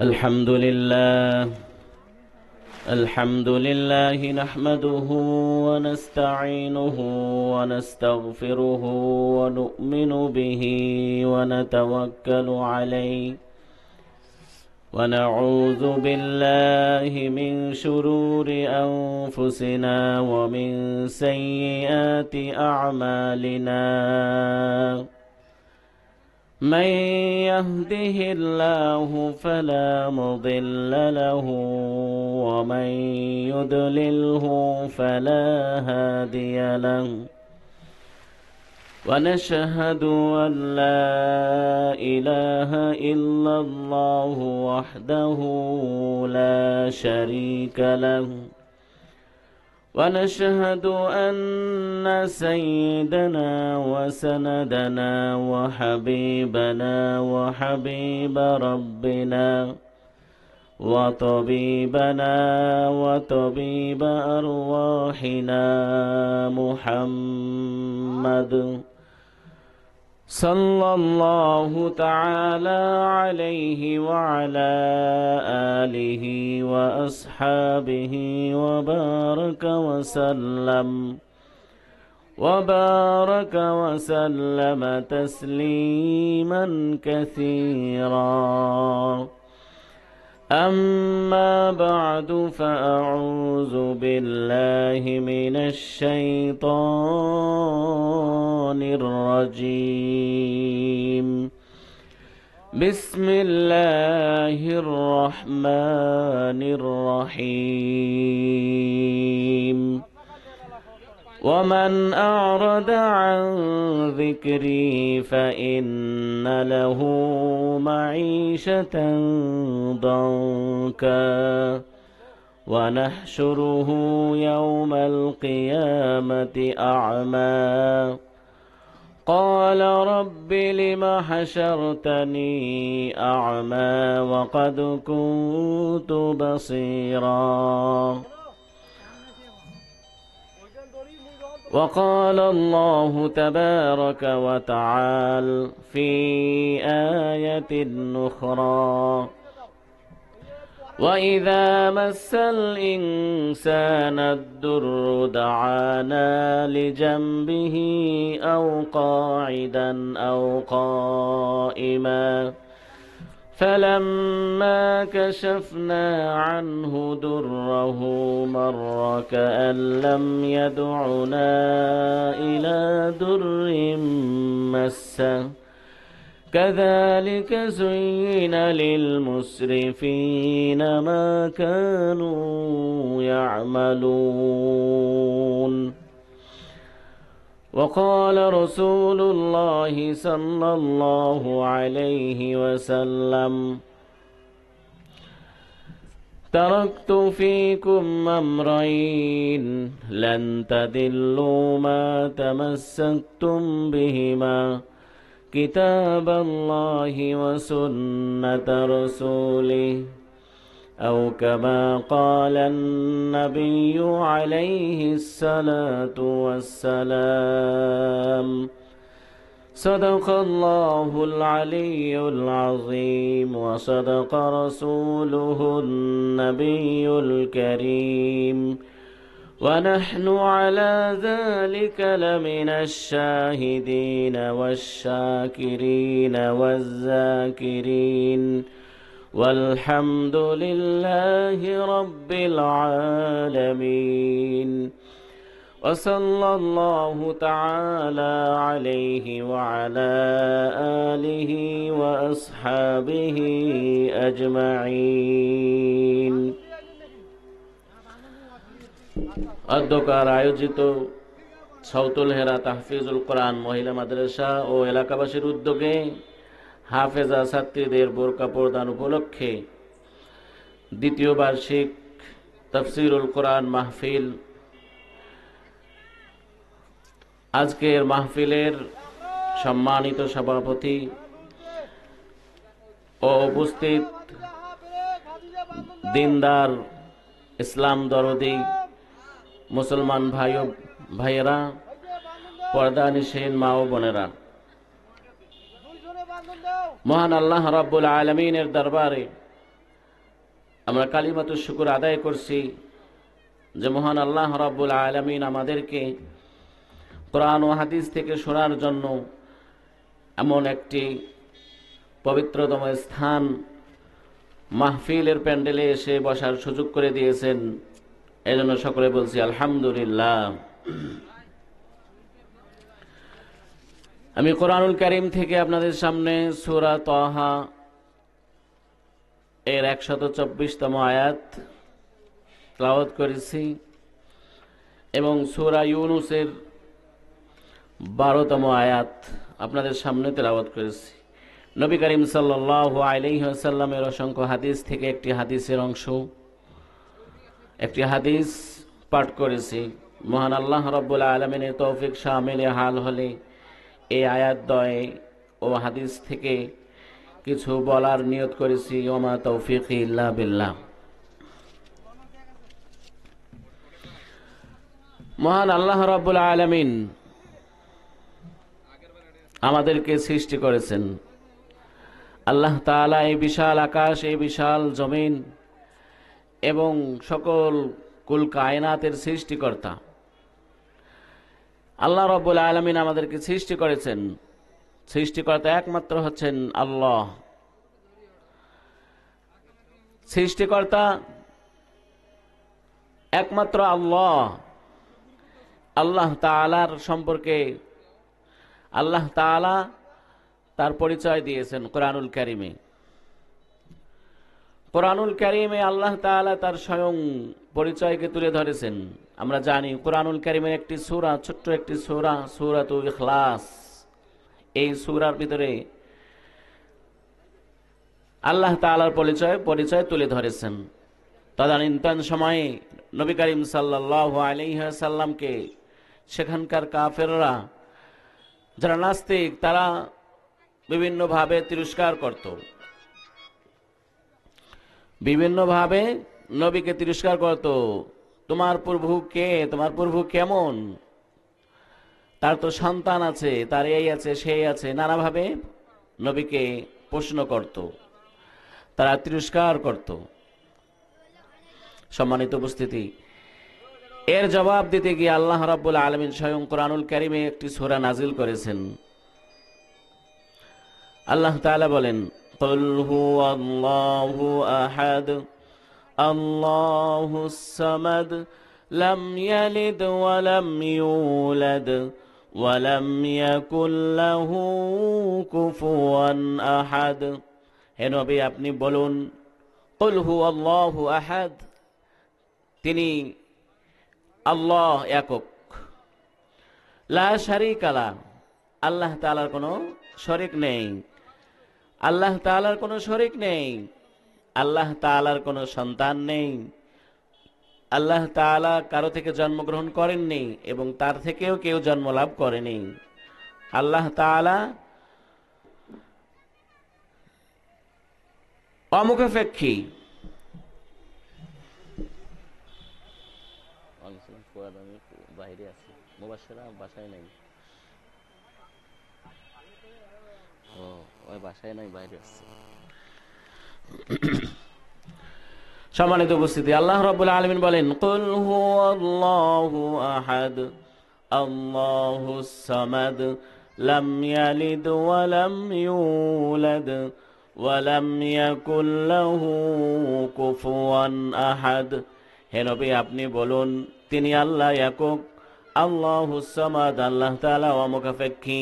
الحمد لله نحمده ونستعينه ونستغفره ونؤمن به ونتوكل عليه ونعوذ بالله من شرور أنفسنا ومن سيئات أعمالنا. من يهده الله فلا مضل له ومن يضلله فلا هادي له. ونشهد أن لا إله إلا الله وحده لا شريك له. ونشهد أن سيدنا وسندنا وحبيبنا وحبيب ربنا وطبيبنا وطبيب أرواحنا محمد صلى الله تعالى عليه وعلى آله وأصحابه وبارك وسلم تسليما كثيرا. أما بعد فأعوذ بالله من الشيطان الرجيم. بسم الله الرحمن الرحيم. ومن أعرض عن ذكري فإن له معيشة ضنكا ونحشره يوم القيامة أعمى. قال رب لم حشرتني أعمى وقد كنت بصيرا. وقال الله تبارك وتعالى في آية أخرى: وإذا مس الإنسان الضر دعانا لجنبه أو قاعدا أو قائما فلما كشفنا عنه ضره مر كأن لم يدعنا إلى ضر مسه. كذلك زين للمسرفين ما كانوا يعملون. وقال رسول الله صلى الله عليه وسلم: تركت فيكم أمرين لن تضلوا ما تمسكتم بهما: كتاب الله وسنة رسوله، أو كما قال النبي عليه الصلاة والسلام. صدق الله العلي العظيم وصدق رسوله النبي الكريم، ونحن على ذلك لمن الشاهدين والشاكرين والذاكرين، والحمد لله رب العالمين. وصلى الله تعالى عليه وعلى آله وأصحابه أجمعين। অধ্যকার আয়োজিত সাউতুল হেরা তাহফিজুল কোরআন মহিলা মাদ্রাসা ও এলাকাবাসীর উদ্যোগে হাফেজা ছাত্রীদের বোরকা প্রদান উপলক্ষে দ্বিতীয় বার্ষিক তাফসীরুল কোরআন মাহফিল। আজকের মাহফিলের সম্মানিত সভাপতি ও উপস্থিত দিনদার ইসলাম দরদি মুসলমান ভাইয়েরা, পর্দানিশীন মা ও বোনেরা, মহান আল্লাহ রাব্বুল আলামিনের দরবারে আমরা কালিমাতুশ শুকর আদায় করছি যে মহান আল্লাহ রাব্বুল আলামিন আমাদেরকে কোরআন ও হাদিস থেকে শোনার জন্য এমন একটি পবিত্রতম স্থান মাহফিলের প্যান্ডেলে এসে বসার সুযোগ করে দিয়েছেন। এজন্য সকলে বলছি আলহামদুলিল্লাহ। আমি কোরআনুল কারীম থেকে আপনাদের সামনে সূরা তাহা এর 124তম আয়াত তেলাওয়াত করেছি এবং সূরা ইউনূসের 12তম আয়াত আপনাদের সামনে তেলাওয়াত করেছি। নবী করিম সাল্লাল্লাহু আলাইহি ওয়াসাল্লামের অসংখ্য হাদিস থেকে একটি হাদিসের অংশ, একটি হাদিস পাঠ করেছি। মহান আল্লাহ রাব্বুল আলামিনের তৌফিক শামিলে হাল হলে এই আয়াতদ্বয় ও হাদিস থেকে কিছু বলার নিয়ত করেছি। ওমা তৌফিকি ইল্লা বিল্লাহ। মহান আল্লাহ রাব্বুল আলামিন আমাদেরকে সৃষ্টি করেছেন। আল্লাহ তাআলা এই বিশাল আকাশ, এই বিশাল জমিন এবং সকল কুল কায়নাতের সৃষ্টিকর্তা আল্লাহ রাব্বুল আলামিন আমাদেরকে সৃষ্টি করেছেন। সৃষ্টিকর্তা একমাত্র হচ্ছেন আল্লাহ। সৃষ্টিকর্তা একমাত্র আল্লাহ। আল্লাহ তাআলার সম্পর্কে আল্লাহ তাআলা তার পরিচয় দিয়েছেন কোরআনুল কারীমে। কোরআনুল কারীমে আল্লাহ তাআলা তার স্বয়ং পরিচয়কে তুলে ধরেছেন। আমরা জানি কোরআনুল কারীমের একটি সূরা, ছোট্ট একটি সূরা, সূরাতুল ইখলাস। এই সূরার ভিতরে আল্লাহ তাআলার পরিচয় তুলে ধরেছেন। তদানীন্তন সময়ে নবী করিম সাল্লাল্লাহু আলাইহি ওয়াসাল্লামকে সেখানকার কাফেররা, যারা নাস্তিক, তারা বিভিন্নভাবে তিরস্কার করত, বিভিন্নভাবে নবীকে তিরস্কার করত। তোমার প্রভু কে? তোমার প্রভু কেমন? তার তো সন্তান আছে, তার এই আছে, সেই আছে, নানাভাবে নবীকে প্রশ্ন করত, তারা তিরস্কার করত। সম্মানিত উপস্থিতি, এর জবাব দিতে গিয়ে আল্লাহ রাব্বুল আলামিন স্বয়ং কোরআনুল কারীমে একটি সূরা নাজিল করেছেন। আল্লাহ তাআলা বলেন, কুল হুয়াল্লাহু আহাদ আল্লাহুস সামাদ লাম ইয়ালিদ ওয়া লাম ইউলাদ ওয়া লাম ইয়াকুল লাহু কুফুয়ান আহাদ। হে নবী, আপনি বলুন, কুল হুয়াল্লাহু আহাদ, তিনি আল্লাহ একক, লা শারীকা লা, আল্লাহ তাআলার কোনো শরীক নেই, আল্লাহ তাআলার কোনো শরীক নেই, আল্লাহ তাআলার কোনো সন্তান নেই, আল্লাহ তাআলা কারো থেকে জন্মগ্রহণ করেননি এবং তার থেকেও কেউ জন্ম লাভ করেনি। আল্লাহ তাআলা অমুখাপেক্ষী। বাইরে আছে, মুবাশশিরা বাসায় নাই। ও, ওই বাসায় নাই, বাইরে আছে। সম্মানিত উপস্থিতি, আল্লাহ রাব্বুল আলামিন বলেন, কুল হুয়াল্লাহু আহাদ আল্লাহুস সামাদ লাম ইয়ালিদ ওয়া লাম ইউলাদ ওয়া লাম ইয়াকুল লাহু কুফুয়ান আহাদ। হে নবী, আপনি বলুন, তিনি আল্লাহ একক, আল্লাহুস সামাদ, আল্লাহ তাআলা অমুখাপেক্ষী,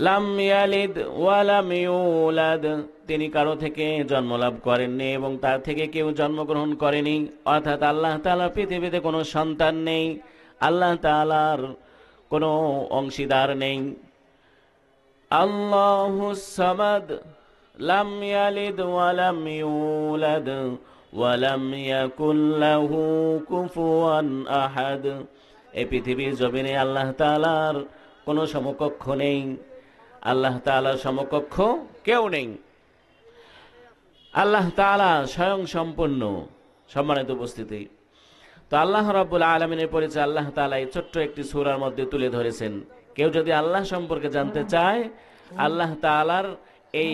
লাম ইয়ালিদ ওয়া লাম ইউলাদ, তিনি কারো থেকে জন্মলাভ করেননি এবং তার থেকে কেউ জন্মগ্রহণ করেনি। অর্থাৎ আল্লাহ তাআলার পৃথিবীতে কোনো সন্তান নেই, আল্লাহ তাআলার কোনো অংশীদার নেই। আল্লাহুস সামাদ লাম ইয়ালিদ ওয়া লাম ইউলাদ ওয়া লাম ইয়াকুল লাহু কুফুয়ান আহাদ। এই পৃথিবীর জমিনে আল্লাহ তাআলার কোনো সমকক্ষ নেই, আল্লাহ তাআলার সমকক্ষ কেউ নেই। আল্লাহ তাআলা স্বয়ং সম্পূর্ণ। সম্মানিত উপস্থিতি, তো আল্লাহ রাব্বুল আলামিনের পরিচয় আল্লাহ তাআলা এই ছোট্ট একটি সূরার মধ্যে তুলে ধরেছেন। কেউ যদি আল্লাহ সম্পর্কে জানতে চায়, আল্লাহ তাআলার এই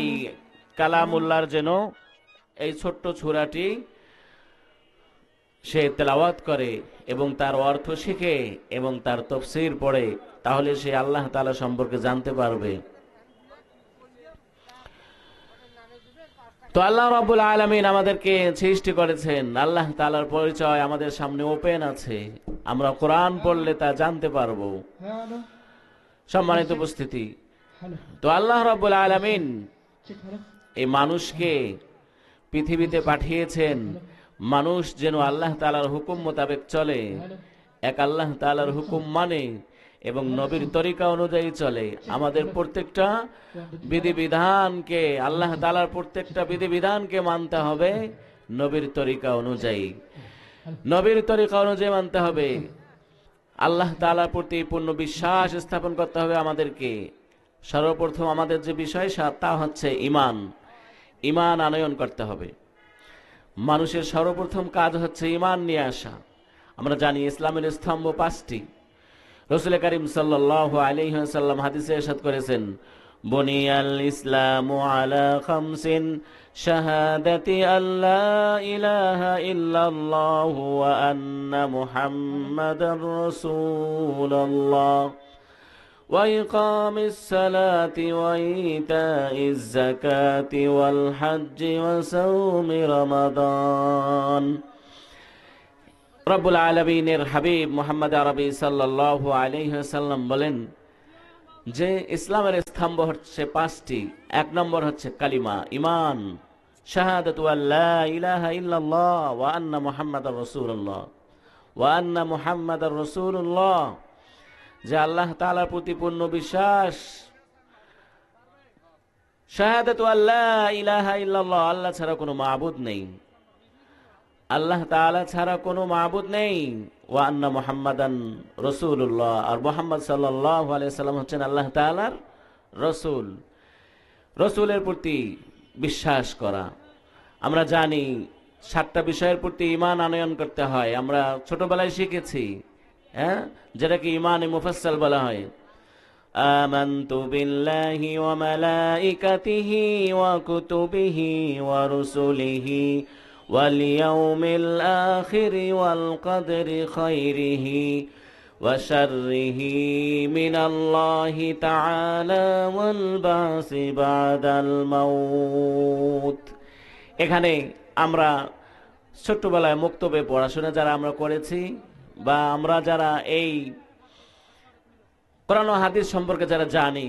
কালামুল্লাহর যেন এই ছোট্ট সূরাটি সে তেলাওয়াত করে এবং তার অর্থ শিখে এবং তার তাফসীর পড়ে, তাহলে সে আল্লাহ তাআলা সম্পর্কে জানতে পারবে। তো আল্লাহ রাব্বুল আলামিন আমাদেরকে সৃষ্টি করেছেন, আল্লাহ তাআলার পরিচয় আমাদের সামনে ওপেন আছে, আমরা কোরআন পড়লে তা জানতে পারবো। সম্মানিত উপস্থিতি, তো আল্লাহ রাব্বুল আলামিন এই মানুষকে পৃথিবীতে পাঠিয়েছেন, মানুষ যেন আল্লাহ তাআলার হুকুম মোতাবেক চলে, এক আল্লাহ তাআলার হুকুম মানে এবং নবীর তরিকা অনুযায়ী চলে। আমাদের প্রত্যেকটা বিধিবিধানকে, আল্লাহ তাআলার প্রত্যেকটা বিধিবিধানকে মানতে হবে নবীর তরিকা অনুযায়ী, নবীর তরিকা অনুযায়ী মানতে হবে। আল্লাহ তাআলার প্রতি পূর্ণ বিশ্বাস স্থাপন করতে হবে আমাদেরকে। সর্বপ্রথম আমাদের যে বিষয় তা হচ্ছে ঈমান, ঈমান আনয়ন করতে হবে। মানুষের সর্বপ্রথম কাজ হচ্ছে ঈমান নিয়ে আসা। আমরা জানি ইসলামের স্তম্ভ 5টি। রাসূল করিম সাল্লাল্লাহু আলাইহি ওয়াসাল্লাম হাদিসে ইরশাদ করেছেন, বুনিয়াল ইসলামু আলা খামসিন শাহাদাতি আল্লা ইলাহা ইল্লাল্লাহু ওয়া আন্না মুহাম্মাদার রাসূলুল্লাহ ওয়া ইকামিস সালাতি ওয়া ইতাইজ যাকাতি ওয়াল হজ্জি ওয়া সাওমি রমাদান। রব্বুল আলামিনের হাবিব মুহাম্মদ আরবি সাল্লাল্লাহু আলাইহি ওয়াসাল্লাম বলেন যে ইসলামের স্তম্ভ হচ্ছে 5টি। 1 নম্বর হচ্ছে কালিমা, ঈমান, শাহাদাতু আল্লা ইলাহা ইল্লাল্লাহ ওয়া আন্না মুহাম্মাদার রাসূলুল্লাহ, ওয়া আন্না মুহাম্মাদার রাসূলুল্লাহ, যে আল্লাহ তাআলার প্রতি পূর্ণ বিশ্বাস। শাহাদাতু আল্লা ইলাহা ইল্লাল্লাহ, আল্লাহ ছাড়া কোনো মাবুদ নেই, আল্লাহ তাআলা ছাড়া কোনো মাবুদ নেই। ওয়া আন্না মুহাম্মাদান রাসূলুল্লাহ, আর মুহাম্মদ সাল্লাল্লাহু আলাইহি সাল্লাম হচ্ছেন আল্লাহ তাআলার রাসূল। রাসূলের প্রতি বিশ্বাস করা। আমরা জানি 7টা বিষয়ের প্রতি ঈমান আনয়ন করতে হয়, আমরা ছোটবেলায় শিখেছি, যেটাকে ঈমানে মুফাসসাল বলা হয়। আমানতু বিল্লাহি ওয়া মালাইকাতিহি ওয়া কুতুবিহি ওয়া রুসুলিহি واليوم الآخر والقدر خيره وشره من الله تعالى والبعث بعد الموت। এখানে আমরা ছোট্টবেলায় মুক্তবে পড়াশোনা যারা আমরা করেছি বা আমরা যারা এই কোরআন ও হাদিস সম্পর্কে যারা জানি,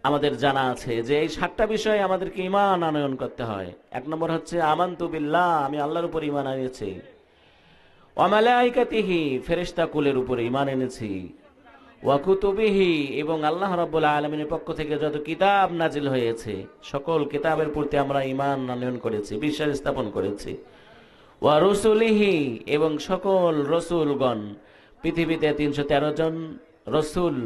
আমাদের জানা আছে যে এই 7টা বিষয়ে আমাদেরকে ঈমান আনয়ন করতে হয়। 1 নম্বর হচ্ছে আমানতু বিল্লাহ, আমি আল্লাহর উপর ঈমান এনেছি। ওয়া মালাইকাতিহি, ফেরেশতা কুলের উপর ঈমান এনেছি। ওয়া কুতুবিহি, এবং আল্লাহ রাব্বুল আলামিনের পক্ষ থেকে যত কিতাব নাজিল হয়েছে সকল কিতাবের প্রতি আমরা ঈমান আনয়ন করেছি, বিশ্বাস স্থাপন করেছি। ওয়া রুসুলিহি, এবং সকল রাসূলগণ, পৃথিবীতে 313 জন রাসূল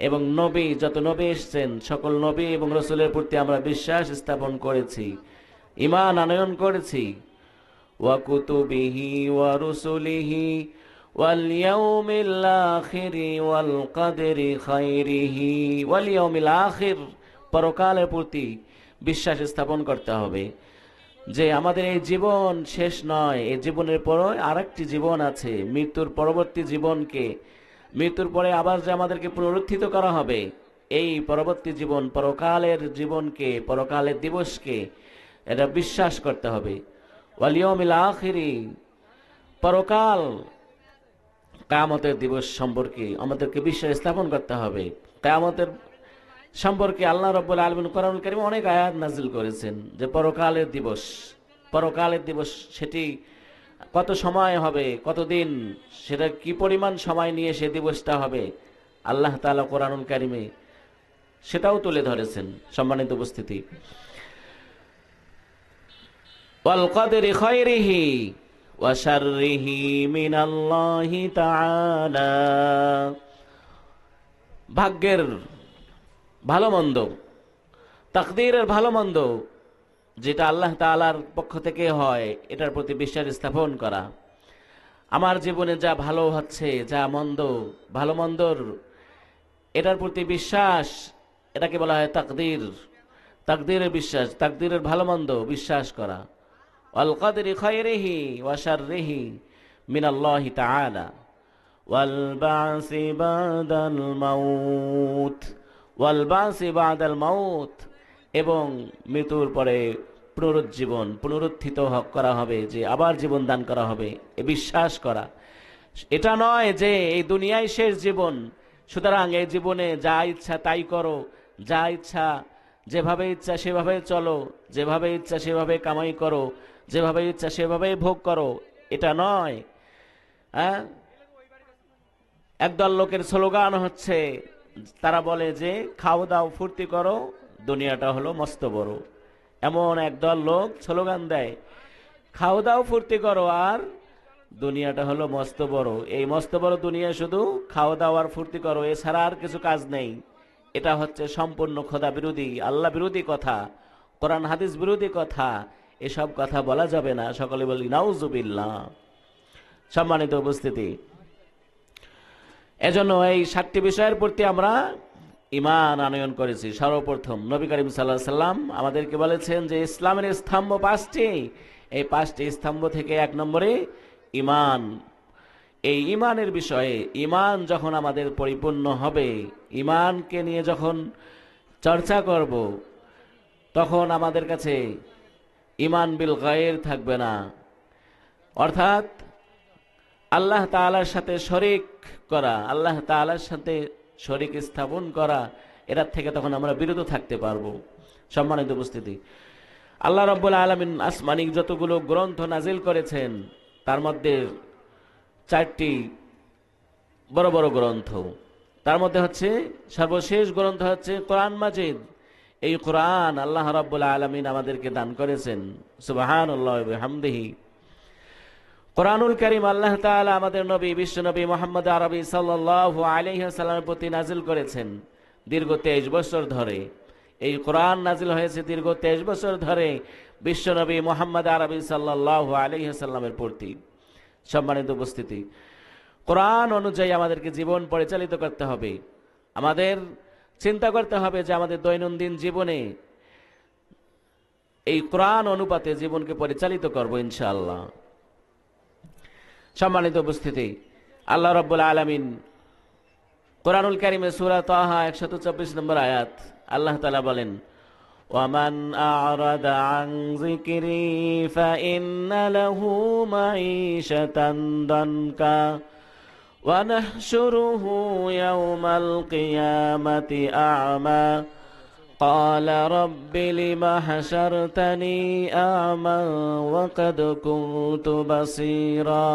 এবং নবী, যত নবী এসেছেন সকল নবী এবং রাসূলের প্রতি আমরা বিশ্বাস স্থাপন করেছি, ঈমান আনয়ন করেছি। ওয়া কুতুবিহি ওয়া রুসুলিহি ওয়াল ইয়াউমিল আখিরি ওয়াল কদরি খাইরিহি ওয়াল ইয়াউমিল আখির, পরকালের প্রতি বিশ্বাস স্থাপন করতে হবে যে আমাদের এই জীবন শেষ নয়, এই জীবনের পরে আরেকটি জীবন আছে, মৃত্যুর পরবর্তী জীবনকে, মৃত্যুর পরে আবার যে আমাদেরকে পুনরুত্থিত করা হবে, এই পরবর্তী জীবন, পরকালের জীবনকে, পরকালের দিবসকে এটা বিশ্বাস করতে হবে। ওয়াল ইয়াউমিল আখিরি, পরকাল, কিয়ামতের দিবস সম্পর্কে আমাদেরকে বিশ্বাস স্থাপন করতে হবে। কিয়ামতের সম্পর্কে আল্লাহ রাব্বুল আলামিন কোরআনুল কারীমে অনেক আয়াত নাযিল করেছেন যে পরকালের দিবস, পরকালের দিবস সেটি কত সময় হবে, কতদিন, সেটা কি পরিমাণ সময় নিয়ে সে দিবসটা হবে, আল্লাহ তাআলা কোরআনুল কারীমে সেটাও তুলে ধরেছেন। সম্মানিত উপস্থিতি, ওয়াল কদরি খাইরিহি ওয়া শাররিহি মিনাল্লাহি তাআলা, ভাগ্যের ভালো মন্দ, তাকদীরের ভালো মন্দ যেটা আল্লাহ তাআলার পক্ষ থেকে হয় এটার প্রতি বিশ্বাস স্থাপন করা। আমার জীবনে যা ভালো হচ্ছে, যা মন্দ, ভালো মন্দর, এটার প্রতি বিশ্বাস, এটাকে বলা হয় তাকদীর। তাকদীরের বিশ্বাস, তাকদীরের ভালো মন্দ বিশ্বাস করা। ওয়াল কদরি খায়রিহি ওয়া শাররিহি মিনাল্লাহি তাআলা ওয়াল বা'সি বাদাল মাউত, ওয়াল বা'সি বাদাল মাউত, এবং মৃত্যুর পরে পুনরুজ্জীবন, পুনরুত্থিত করা হবে, যে আবার জীবন দান করা হবে, এ বিশ্বাস করা। এটা নয় যে এই দুনিয়ায় শেষ জীবন, সুতরাং এই জীবনে যা ইচ্ছা তাই করো, যা ইচ্ছা যেভাবে ইচ্ছা সেভাবে চলো, যেভাবে ইচ্ছা সেভাবে কামাই করো, যেভাবে ইচ্ছা সেভাবে ভোগ করো, এটা নয়। হ্যাঁ, একদল লোকের স্লোগান হচ্ছে, তারা বলে যে খাও দাও ফুর্তি করো, দুনিয়াটা হলো মস্ত বড়। এমন একদল লোক স্লোগান দেয়, খাও দাও ফুর্তি করো আর দুনিয়াটা হলো মস্ত বড়। এই মস্ত বড় দুনিয়া শুধু খাওয়া দাওয়া আর ফুর্তি করো, এছাড়া আর কিছু কাজ নেই। এটা হচ্ছে সম্পূর্ণ খোদা বিরোধী, আল্লাহ বিরোধী কথা, কোরআন হাদিস বিরোধী কথা। এসব কথা বলা যাবে না। সকলে বলি নাউজুবিল্লাহ। সম্মানিত উপস্থিতি, এজন্য এই 7টি বিষয়ের প্রতি আমরা ঈমান আনয়ন করেছি। সর্বপ্রথম নবী করিম সাল্লাল্লাহু আলাইহি সাল্লাম আমাদেরকে বলেছেন যে ইসলামের স্তম্ভ 5টি। এই 5টি স্তম্ভ থেকে 1 নম্বরে ঈমান। এই ঈমানের বিষয়ে, ঈমান যখন আমাদের পরিপূর্ণ হবে, ঈমানকে নিয়ে যখন চর্চা করব, তখন আমাদের কাছে ঈমান বিল গায়র থাকবে না। অর্থাৎ আল্লাহ তাআলার সাথে শরীক করা, আল্লাহ তাআলার সাথে শরীক স্থাপন করা, এটার থেকে তখন আমরা বিরত থাকতে পারবো। সম্মানিত উপস্থিতি, আল্লাহ রাব্বুল আলামিন আসমানিক যতগুলো গ্রন্থ নাজিল করেছেন, তার মধ্যে 4টি বড় বড় গ্রন্থ। তার মধ্যে হচ্ছে সর্বশেষ গ্রন্থ হচ্ছে কোরআন মাজিদ। এই কোরআন আল্লাহ রাব্বুল আলামিন আমাদেরকে দান করেছেন। সুবহানাল্লাহি ওয়া বিহামদিহি। কোরআনুল কারীম আল্লাহ তাআলা আমাদের নবী বিশ্বনবী মুহাম্মদ আরবি সাল্লাল্লাহু আলাইহি ওয়াসাল্লামের প্রতি নাজিল করেছেন দীর্ঘ 23 বছর ধরে। এই কোরআন নাজিল হয়েছে দীর্ঘ 23 বছর ধরে বিশ্বনবী মুহাম্মদ আরবি সাল্লাল্লাহু আলাইহি ওয়াসাল্লামের প্রতি। সম্মানিত উপস্থিতি, কোরআন অনুযায়ী আমাদেরকে জীবন পরিচালিত করতে হবে। আমাদের চিন্তা করতে হবে যে আমাদের দৈনন্দিন জীবনে এই কোরআন অনুপাতে জীবনকে পরিচালিত করব ইনশাআল্লাহ। সম্মানিত উপস্থিতি, আল্লাহ রাব্বুল আলামিন কোরআনুল কারীমে সূরা তাহা 124 নম্বর আয়াত আল্লাহ তাআলা বলেন, ওয়ামান আ'রাদা আন যিকরি ফাইন্না লাহু মাঈশাতান দানকা ওয়া নাহশুরুহু ইয়াওমাল কিয়ামাতি আ'মা قال رب لم حشرتني أعمى وقد كنت بصيرا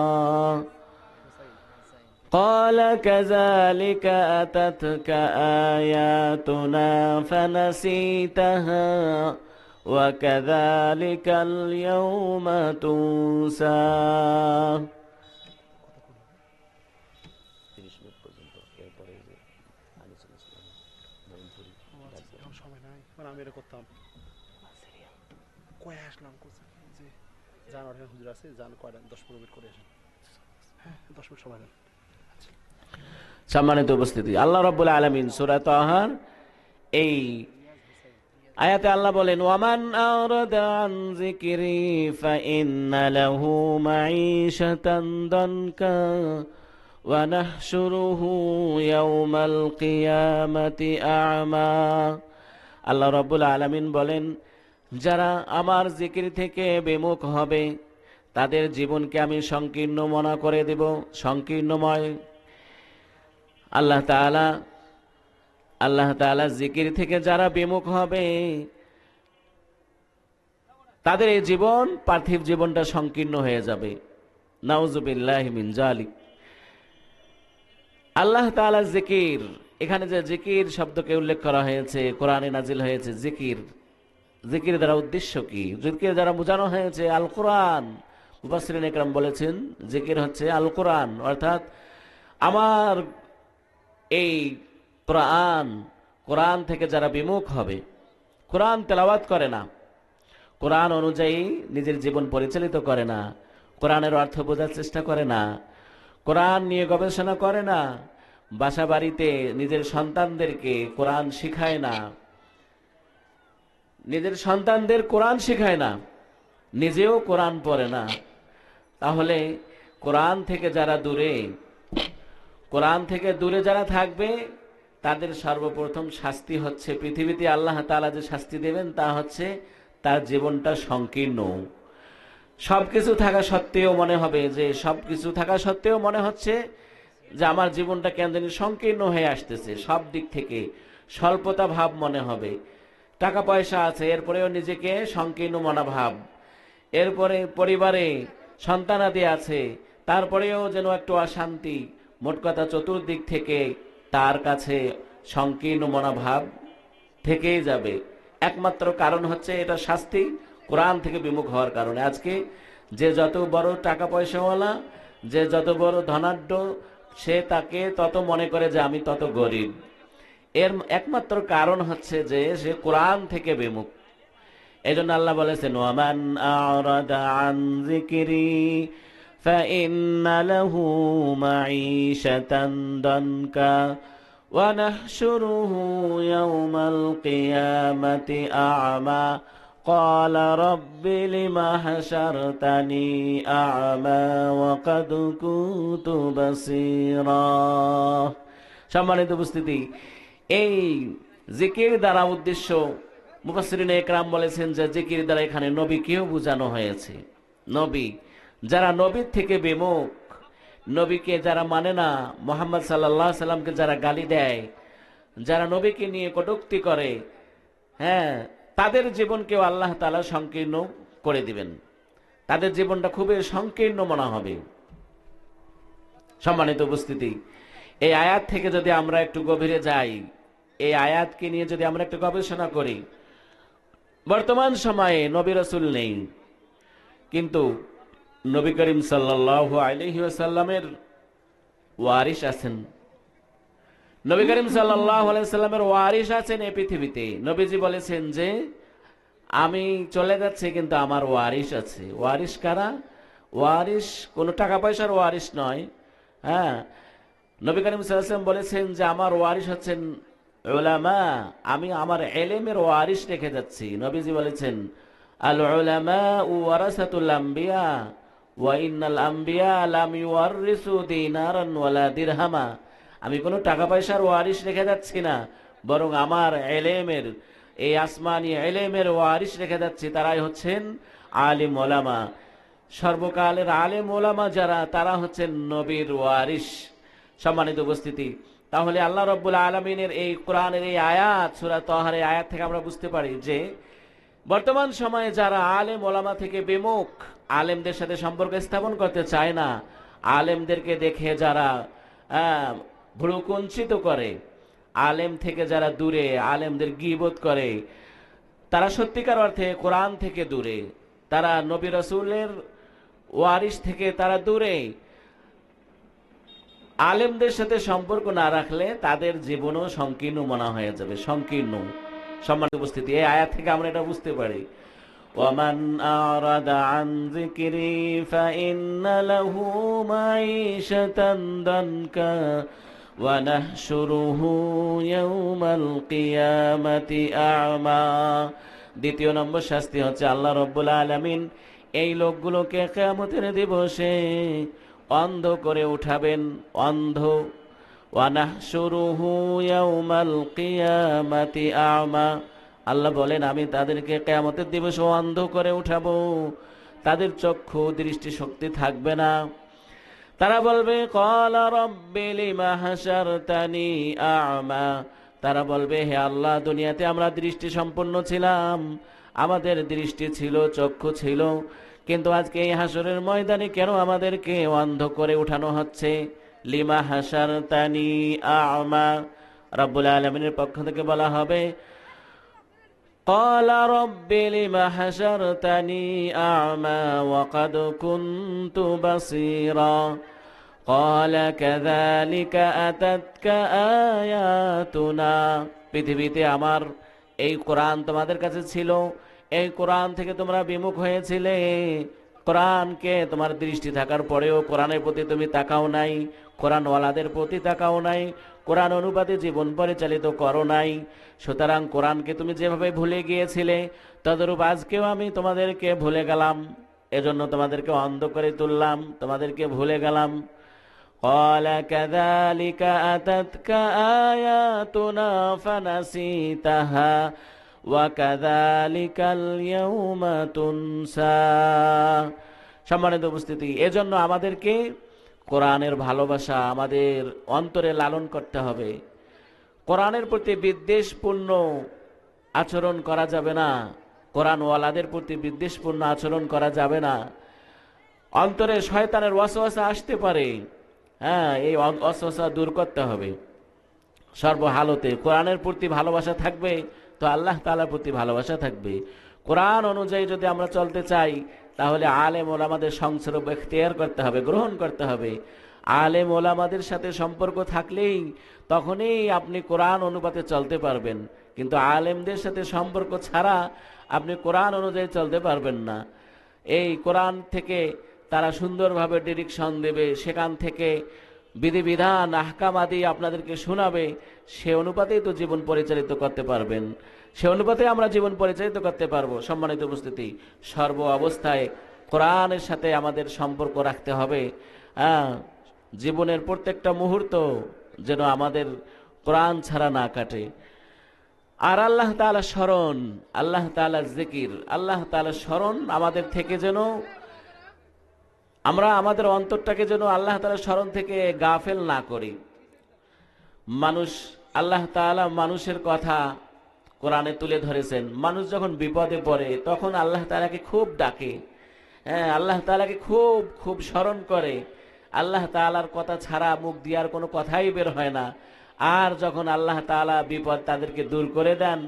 قال كذلك أتتك آياتنا فنسيتها وكذلك اليوم تنسى। আমি এটা করতাম, কয়ে আসলাম যে যান ওখানে হুজুর আছে, যান কয়টা 10-15 মিনিট করে আসেন। হ্যাঁ, 10 মিনিট সময় দেন। সম্মানিত উপস্থিতি, আল্লাহ রাব্বুল আলামিন সূরা তাহার এই আয়াতে আল্লাহ বলেন, ওয়ামান আ'রাদা আন যিকরি ফাইন্না লাহু মাঈশাতান দানকা ওয়া নাহশুরুহু ইয়াওমাল কিয়ামাতি আ'মা। আল্লাহ রাব্বুল আলামিন বলেন, যারা আমার জিকির থেকে বিমুখ হবে তাদের জীবনকে আমি সংকীর্ণ মনা করে দেব, সংকীর্ণময়। আল্লাহ তাআলা জিকির থেকে যারা বিমুখ হবে তাদের এই জীবন, পার্থিব জীবনটা সংকীর্ণ হয়ে যাবে। নাউজুবিল্লাহি মিন যালিক। আল্লাহ তাআলা জিকির, এখানে যে জিকির শব্দকে উল্লেখ করা হয়েছে, কোরআনে নাজিল হয়েছে জিকির। জিকির দ্বারা উদ্দেশ্য কি? জিকির দ্বারা বোঝানো হয়েছে আল কোরআন। মুফাসসিরিন ইকরাম বলেছেন জিকির হচ্ছে আল কোরআন, অর্থাৎ আমার এই কোরআন থেকে যারা বিমুখ হবে, কোরআন তেলাওয়াত করে না, কোরআন অনুযায়ী নিজের জীবন পরিচালিত করে না, কোরআনের অর্থ বোঝার চেষ্টা করে না, কোরআন নিয়ে গবেষণা করে না, বাসা বাড়িতে নিজের সন্তানদেরকে কোরআন শিখায় না, নিজের সন্তানদের কোরআন শেখায় না, নিজেও কোরআন পড়ে না, তাহলে কোরআন থেকে যারা দূরে, কোরআন থেকে দূরে যারা থাকবে তাদের সর্বপ্রথম শাস্তি হচ্ছে, পৃথিবীতে আল্লাহ তাআলা যে শাস্তি দেবেন তা হচ্ছে তার জীবনটা সংকীর্ণ। সবকিছু থাকা সত্ত্বেও মনে হবে যে, সবকিছু থাকা সত্ত্বেও মনে হচ্ছে যে আমার জীবনটা কেন জানি সংকীর্ণ হয়ে আসতেছে, সব দিক থেকে স্বল্পতা ভাব মনে হবে। টাকা পয়সা আছে, এরপরেও নিজেকে সংকীর্ণ মনোভাব। এরপরে পরিবারে সন্তানাদি আছে, তারপরেও যেন একটু অশান্তি। মোট কথা চতুর্দিক থেকে তার কাছে সংকীর্ণ মনোভাব থেকেই যাবে। একমাত্র কারণ হচ্ছে এটা শাস্তি, কোরআন থেকে বিমুখ হওয়ার কারণে। আজকে যে যত বড় টাকা পয়সাওয়ালা, যে যত বড় ধনাঢ্য, সে তাকে তত মনে করে যে আমি তত গরিব। এর একমাত্র কারণ হচ্ছে যে সে কোরআন থেকে বিমুখ। এই জন্য আল্লাহ বলেছেন, ওয়ামান আ'রাদা আন যিকরি ফাইন্না লাহু মাঈশাতান দানকা ওয়া নাহশুরুহু ইয়াওমাল কিয়ামাতি আ'মা ক্বালা রাব্বি লিমা হাশারতানি আ'মা ওয়া ক্বাদ কুনতু বাসীরা। সম্মানিত উপস্থিতি, এই জিকির দ্বারা উদ্দেশ্য, মুফাসসিরিনে ইকরাম বলেছেন যে জিকির দ্বারা এখানে নবীকেও বোঝানো হয়েছে। নবী, যারা নবীর থেকে বিমুখ, নবীকে যারা মানে না, মুহাম্মদ সাল্লাল্লাহু আলাইহি সাল্লামকে যারা গালি দেয়, যারা নবীকে নিয়ে কটূক্তি করে, হ্যাঁ, তাদের জীবনকেও আল্লাহ তাআলা সংকীর্ণ করে দিবেন। তাদের জীবনটা খুবই সংকীর্ণ মনে হবে। সম্মানিত উপস্থিতি, এই আয়াত থেকে যদি আমরা একটু গভীরে যাই, এই আয়াতকে নিয়ে যদি আমরা একটু গবেষণা করি, বর্তমান সময়ে নবী রাসূল নেই, কিন্তু নবী করিম সাল্লাল্লাহু আলাইহি ওয়াসাল্লামের ওয়ারিস আছেন। নবী করিম সাল্লাল্লাহু আলাইহি ওয়াসাল্লামের ওয়ারিস আছেন এই পৃথিবীতে। নবীজি বলেছেন যে আমি চলে যাচ্ছি কিন্তু আমার ওয়ারিস আছে। ওয়ারিস কারা? ওয়ারিস কোনো টাকা পয়সার ওয়ারিস নয়। হ্যাঁ, নবী করিম সাল্লাল্লাহু আলাইহি ওয়াসাল্লাম বলেছেন যে আমার ওয়ারিস হচ্ছেন উলামা, আমি আমার ইলমের ওয়ারিস রেখে যাচ্ছি। নবীজি বলেছেন, আল উলামা ওয়ারাসাতুল আমবিয়া ওয়া ইন্নাল আমবিয়া লাম ইউওয়ারিসু দিনারান ওয়ালা দিরহামা। আমি কোনো টাকা পয়সার ওয়ারিস রেখে যাচ্ছি না, বরং আমার ইলমের, এই আসমানি ইলমের ওয়ারিস রেখে যাচ্ছি। তারাই হচ্ছেন আলিম ওলামা। সর্বকালের আলিম ওলামা যারা, তারা হচ্ছেন নবীর ওয়ারিস। সম্মানিত উপস্থিতি, তাহলে আল্লাহ রাব্বুল আলামিনের এই কোরআনের এই আয়াত, সূরা তাহার এই আয়াত থেকে আমরা বুঝতে পারি যে বর্তমান সময়ে যারা আলেম ওলামা থেকে বিমুখ, আলেমদের সাথে সম্পর্ক স্থাপন করতে চায় না, আলেমদেরকে দেখে যারা ভ্রুকুঞ্চিত করে, আলেম থেকে যারা দূরে, আলেমদের গীবত করে, তারা সত্যিকার অর্থে কোরআন থেকে দূরে, তারা নবী রাসূলের ওয়ারিস থেকে তারা দূরে। আলেমদের সাথে সম্পর্ক না রাখলে তাদের জীবনও সংকীর্ণ মনে হয়ে যাবে, সংকীর্ণ। সম্মানিত উপস্থিতি, এই আয়াত থেকে আমরা এটা বুঝতে পারি। ওয়ামান আ'রাদা আন যিকরি ফাইন্না লাহু মাঈশাতান দানকা ওয়া নাহশুরুহু ইয়াওমাল কিয়ামাতি আ'মা। দ্বিতীয় নম্বর শাস্তি হচ্ছে আল্লাহ রাব্বুল আলামিন এই লোকগুলোকে কিয়ামতের দিবসে অন্ধ করে উঠাবেন, অন্ধ। ওয়া নাহশুরুহু ইয়াওমাল কিয়ামাতি আ'মা। আল্লাহ বলেন আমি তাদেরকে কিয়ামতের দিবসে অন্ধ করে উঠাবো, তাদের চক্ষু দৃষ্টি শক্তি থাকবে না। তারা বলবে ক্বালা রাব্বি লিমা হাশারতানি আ'মা। তারা বলবে, হে আল্লাহ, দুনিয়াতে আমরা দৃষ্টি সম্পন্ন ছিলাম, আমাদের দৃষ্টি ছিল, চক্ষু ছিল, কিন্তু আজকে এই হাসরের ময়দানে কেন আমাদেরকে অন্ধ করে উঠানো হচ্ছে? লিমা হাশারতানি আ'মা। রব্বুল আলামিনের পক্ষ থেকে বলা হবে, ক্বালা রাব্বি লিমা হাশারতানি আ'মা ওয়া ক্বাদ কুনতু বাসীরা ক্বালা কাযালিকা আতাতকা আয়াতুনা। পৃথিবীতে আমার এই কোরআন তোমাদের কাছে ছিল, এই কোরআন থেকে তোমরা বিমুখ হয়েছিলে, কোরআনকে তোমার দৃষ্টি থাকার পরেও কোরআনের প্রতি তুমি তাকাও নাই, কোরআনওয়ালাদের প্রতি তাকাও নাই, কোরআন অনুপাতে জীবন পরিচালিত করো নাই। সুতরাং কোরআনকে তুমি যেভাবে ভুলে গিয়েছিলে তদরূপ আজকেও আমি তোমাদেরকে ভুলে গেলাম, এজন্য তোমাদেরকে অন্ধ করে তুললাম, তোমাদেরকে ভুলে গেলাম। قال كذلك أتتك آياتنا فنسيتها وكذلك اليوم تنسى। সম্মানিত উপস্থিতি, এজন্য আমাদেরকে কোরআনের ভালোবাসা আমাদের অন্তরে লালন করতে হবে। কোরআনের প্রতি বিদ্বেষপূর্ণ আচরণ করা যাবে না, কোরআনওয়ালাদের প্রতি বিদ্বেষপূর্ণ আচরণ করা যাবে না। অন্তরে শয়তানের ওয়াসওয়াসা আসতে পারে, হ্যাঁ, এই ওয়াসওয়াসা দূর করতে হবে। সর্বহালতে কোরআনের প্রতি ভালোবাসা থাকবে তো আল্লাহ তাআলার প্রতি ভালোবাসা থাকবে। কোরআন অনুযায়ী যদি আমরা চলতে চাই তাহলে আলেম ওলামাদের সংসর্গ এখতিয়ার করতে হবে, গ্রহণ করতে হবে। আলেম ওলামাদের সাথে সম্পর্ক থাকলেই তখনই আপনি কোরআন অনুপাতে চলতে পারবেন, কিন্তু আলেমদের সাথে সম্পর্ক ছাড়া আপনি কোরআন অনুযায়ী চলতে পারবেন না। এই কোরআন থেকে তারা সুন্দরভাবে ডিরেকশন দেবে, সেখান থেকে বিধিবিধান আহকাম আদি আপনাদেরকে শোনাবে, সে অনুপাতেই তো জীবন পরিচালিত করতে পারবেন, সে অনুপাতে আমরা জীবন পরিচালিত করতে পারবো। সম্মানিত উপস্থিতি, সর্ব অবস্থায় কোরআনের সাথে আমাদের সম্পর্ক রাখতে হবে। জীবনের প্রত্যেকটা মুহূর্ত যেন আমাদের কোরআন ছাড়া না কাটে। আর আল্লাহ তাআলা স্মরণ, আল্লাহ তাআলা জিকির, আল্লাহ তাআলা স্মরণ আমাদের থেকে যেন আমরা আমাদের অন্তরটাকে যেন আল্লাহ তাআলার স্মরণ থেকে গাফেল না করি। আল্লাহ তাআলা মানুষের কথা কোরআনে তুলে ধরেছেন। মানুষ যখন বিপদে পড়ে তখন আল্লাহ তাআলাকে খুব ডাকে, হ্যাঁ, আল্লাহ তাআলাকে খুব খুব স্মরণ করে। আল্লাহ তাআলার কথা ছাড়া মুখ দিয়ে আর কোনো কথাই বের হয় না। আর যখন আল্লাহ তাআলা বিপদ তাদেরকে দূর করে দেন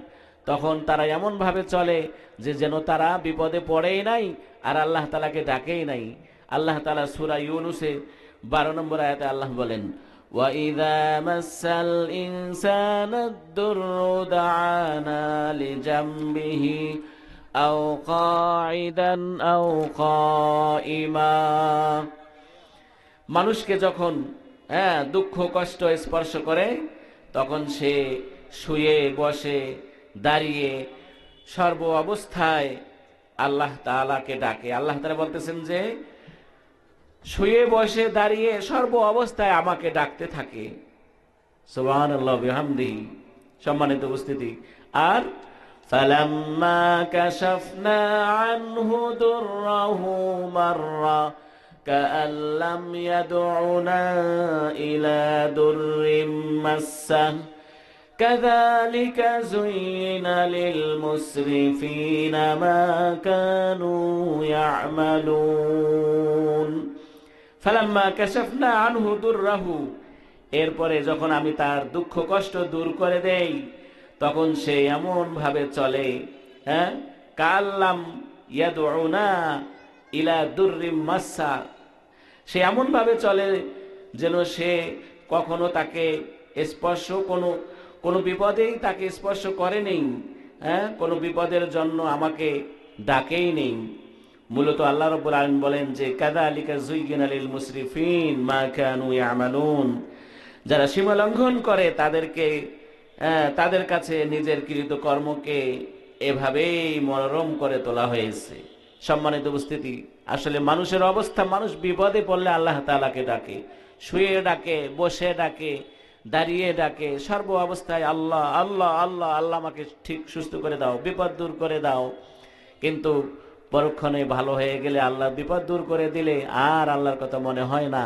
তখন তারা এমন ভাবে চলে যে যেন তারা বিপদে পড়েই নাই আর আল্লাহ তাআলাকে ডাকেই নাই। আল্লাহ তাআলা সূরা ইউনূসে 12 নম্বর আয়াতে আল্লাহ বলেন, وَإِذَا مَسَّ الْإِنسَانَ الضُّرُّ دَعَانَا لِجَنبِهِ أَوْ قَاعِدًا أَوْ قَائِمًا। মানুষকে যখন দুঃখ কষ্ট স্পর্শ করে তখন সে শুয়ে বসে দাঁড়িয়ে সর্ব অবস্থায় আল্লাহ তাআলাকে ডাকে। আল্লাহ তাআলা বলতেছেন যে শুয়ে বসে দাঁড়িয়ে সর্ব অবস্থায় আমাকে ডাকতে থাকে। সুবহানাল্লাহ বিহামদিহি। সম্মানিত উপস্থিতি, আর ফালাম্মা কাশাফনা আনহু দুররাহু মাররা কাআন লাম ইয়াদউনা ইলা দুররিম মাসসাহ কাযালিকা যুয়িনা লিল মুসরিফিনা মা কানু ইয়ামালুন। ফালাম্মা কাশাফনা আনহু দুররাহু, এরপরে যখন আমি তার দুঃখ কষ্ট দূর করে দেই তখন সে এমন ভাবে চলে, কাল্লাম ইয়াদউনা ইলা দুররিম মাসসা, সে এমন ভাবে চলে যেন সে কখনো তাকে স্পর্শ কোনো বিপদেই তাকে স্পর্শ করে নেই, কোনো বিপদের জন্য আমাকে ডাকেই নেই। মূলত আল্লাহ রাব্বুল আলামিন বলেন যে কাযালিকা যুয়িনা লিল মুসরিফিন মা কানু ইয়ামালুন, যারা সীমা লঙ্ঘন করে তাদের কাছে নিজের কৃত কর্মকে এভাবেই মনোরম করে তোলা হয়েছে। সম্মানিত উপস্থিতি, আসলে মানুষের অবস্থা, মানুষ বিপদে পড়লে আল্লাহ তাআলাকে ডাকে, শুয়ে ডাকে, বসে ডাকে, দাঁড়িয়ে ডাকে, সর্ব অবস্থায় আল্লাহ আল্লাহ আল্লাহ আল্লাহ আমাকে ঠিক সুস্থ করে দাও, বিপদ দূর করে দাও। কিন্তু পরক্ষণে ভালো হয়ে গেলে আল্লাহ বিপদ দূর করে দিলে আর আল্লাহর কথা মনে হয় না।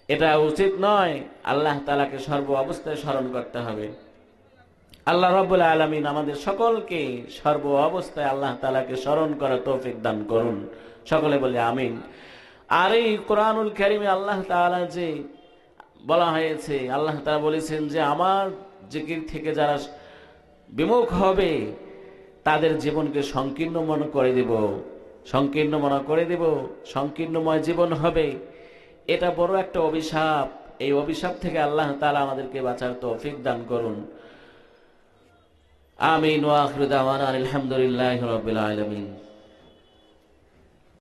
এটা উচিত নয়। আল্লাহ তাআলাকে সর্ব অবস্থায় স্মরণ করতে হবে। আল্লাহ রাব্বুল আলামিন আমাদের সকলকে সর্ব অবস্থায় আল্লাহ তাআলাকে স্মরণ করার তৌফিক দান করুন। সকলে বলে আমিন। আর এই কোরআনুল কারীমে আল্লাহ তাআলা যে বলা হয়েছে, আল্লাহ তাআলা বলেছেন যে আমার জিকির থেকে যারা বিমুখ হবে তাদের জীবনকে সংকীর্ণ মনে করে দেব, সংকীর্ণ মনে করে দেব, সংকীর্ণময় জীবন হবে। এটা বড় একটা অভিশাপ। এই অভিশাপ থেকে আল্লাহ তাআলা আমাদেরকে বাঁচার তৌফিক দান করুন। আমিন ওয়া আখিরু দাওয়ানা আলহামদুলিল্লাহি রাব্বিল আলামিন।